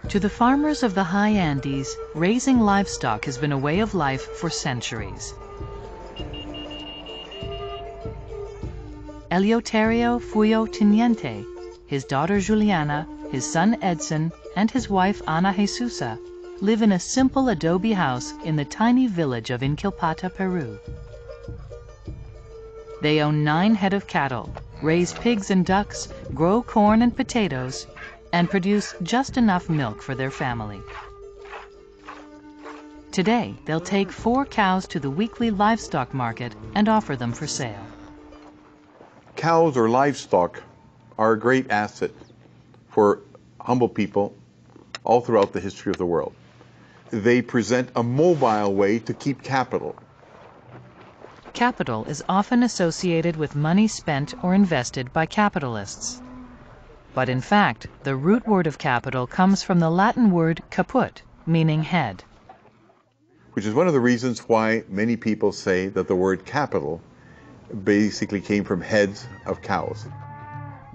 To the farmers of the high Andes, raising livestock has been a way of life for centuries. Eleuterio Fuyo Teniente, his daughter Juliana, his son Edson, and his wife Ana Jesusa live in a simple adobe house in the tiny village of Inquilpata, Peru. They own 9 head of cattle, raise pigs and ducks, grow corn and potatoes, and produce just enough milk for their family. Today, they'll take 4 cows to the weekly livestock market and offer them for sale. Cows or livestock are a great asset for humble people all throughout the history of the world. They present a mobile way to keep capital. Capital is often associated with money spent or invested by capitalists. But in fact, the root word of capital comes from the Latin word caput, meaning head. Which is one of the reasons why many people say that the word capital basically came from heads of cows.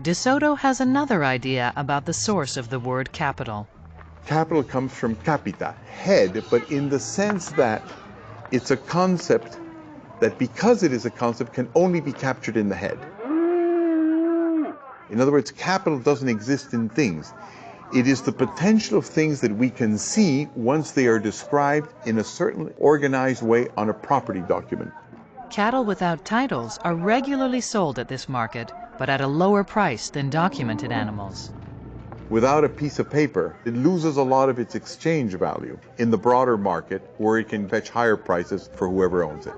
De Soto has another idea about the source of the word capital. Capital comes from capita, head, but in the sense that it's a concept that, because it is a concept, can only be captured in the head. In other words, capital doesn't exist in things. It is the potential of things that we can see once they are described in a certain organized way on a property document. Cattle without titles are regularly sold at this market, but at a lower price than documented animals. Without a piece of paper, it loses a lot of its exchange value in the broader market, where it can fetch higher prices for whoever owns it.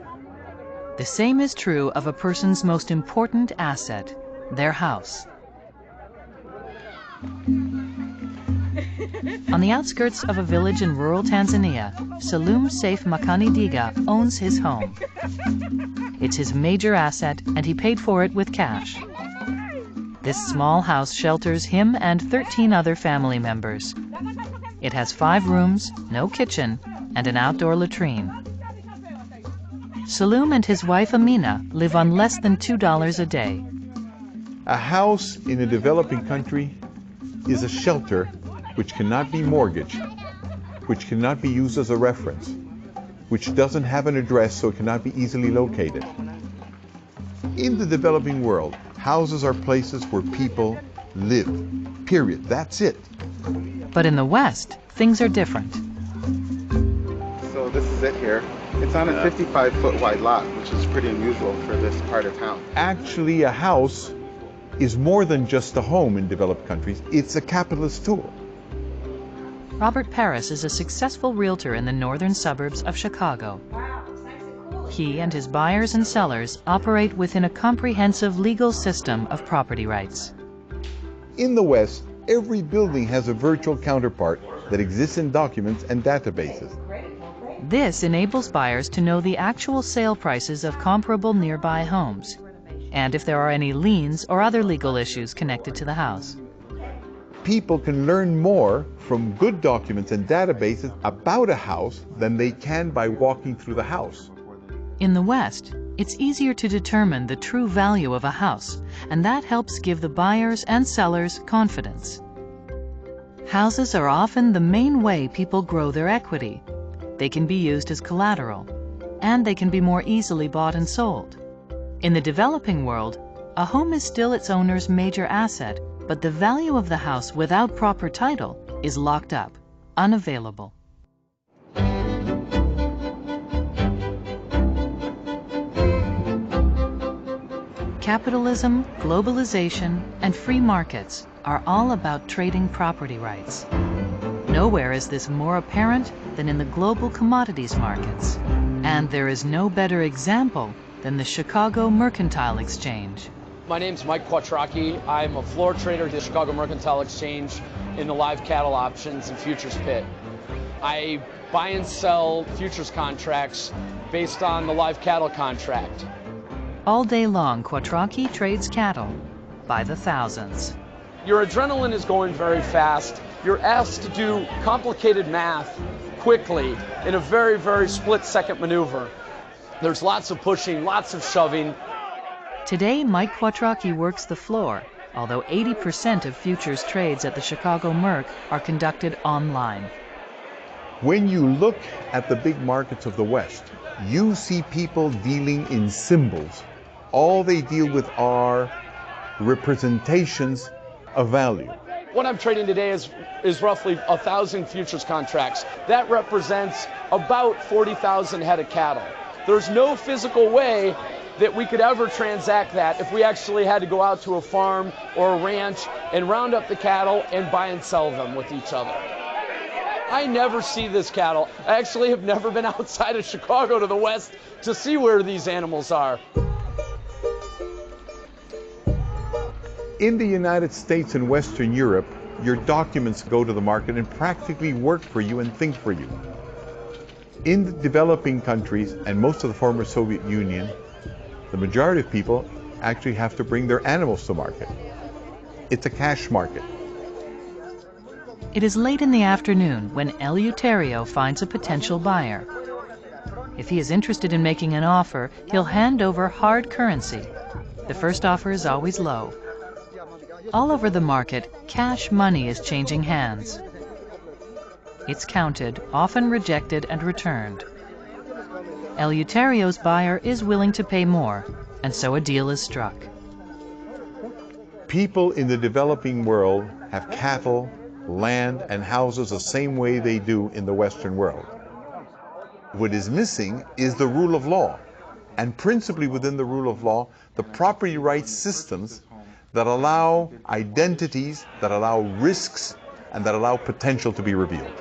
The same is true of a person's most important asset, their house. On the outskirts of a village in rural Tanzania, Salum Saif Makani Diga owns his home. It's his major asset, and he paid for it with cash. This small house shelters him and 13 other family members. It has 5 rooms, no kitchen, and an outdoor latrine. Salum and his wife Amina live on less than $2 a day. A house in a developing country is a shelter which cannot be mortgaged, which cannot be used as a reference, which doesn't have an address, so it cannot be easily located. In the developing world, houses are places where people live, period. That's it. But in the West, things are different. So this is it here. It's on a 55-foot wide lot, which is pretty unusual for this part of town. Actually, a house is more than just a home in developed countries. It's a capitalist tool. Robert Paris is a successful realtor in the northern suburbs of Chicago. He and his buyers and sellers operate within a comprehensive legal system of property rights. In the West, every building has a virtual counterpart that exists in documents and databases. This enables buyers to know the actual sale prices of comparable nearby homes, and if there are any liens or other legal issues connected to the house. People can learn more from good documents and databases about a house than they can by walking through the house. In the West, it's easier to determine the true value of a house, and that helps give the buyers and sellers confidence. Houses are often the main way people grow their equity. They can be used as collateral, and they can be more easily bought and sold. In the developing world, a home is still its owner's major asset, but the value of the house without proper title is locked up, unavailable. Capitalism, globalization, and free markets are all about trading property rights. Nowhere is this more apparent than in the global commodities markets. And there is no better example than the Chicago Mercantile Exchange. My name's Mike Quattrocchi. I'm a floor trader at the Chicago Mercantile Exchange in the live cattle options and futures pit. I buy and sell futures contracts based on the live cattle contract. All day long, Quattrocchi trades cattle by the thousands. Your adrenaline is going very fast. You're asked to do complicated math quickly in a very, very split-second maneuver. There's lots of pushing, lots of shoving. Today, Mike Quattrocchi works the floor, although 80% of futures trades at the Chicago Merc are conducted online. When you look at the big markets of the West, you see people dealing in symbols. All they deal with are representations of value. What I'm trading today is roughly 1,000 futures contracts. That represents about 40,000 head of cattle. There's no physical way that we could ever transact that if we actually had to go out to a farm or a ranch and round up the cattle and buy and sell them with each other. I never see this cattle. I actually have never been outside of Chicago to the west to see where these animals are. In the United States and Western Europe, your documents go to the market and practically work for you and think for you. In the developing countries and most of the former Soviet Union, the majority of people actually have to bring their animals to market. It's a cash market. It is late in the afternoon when Eleuterio finds a potential buyer. If he is interested in making an offer, he'll hand over hard currency. The first offer is always low. All over the market, cash money is changing hands. It's counted, often rejected and returned. Eleuterio's buyer is willing to pay more, and so a deal is struck. People in the developing world have cattle, land, and houses the same way they do in the Western world. What is missing is the rule of law, and principally within the rule of law, the property rights systems that allow identities, that allow risks, and that allow potential to be revealed.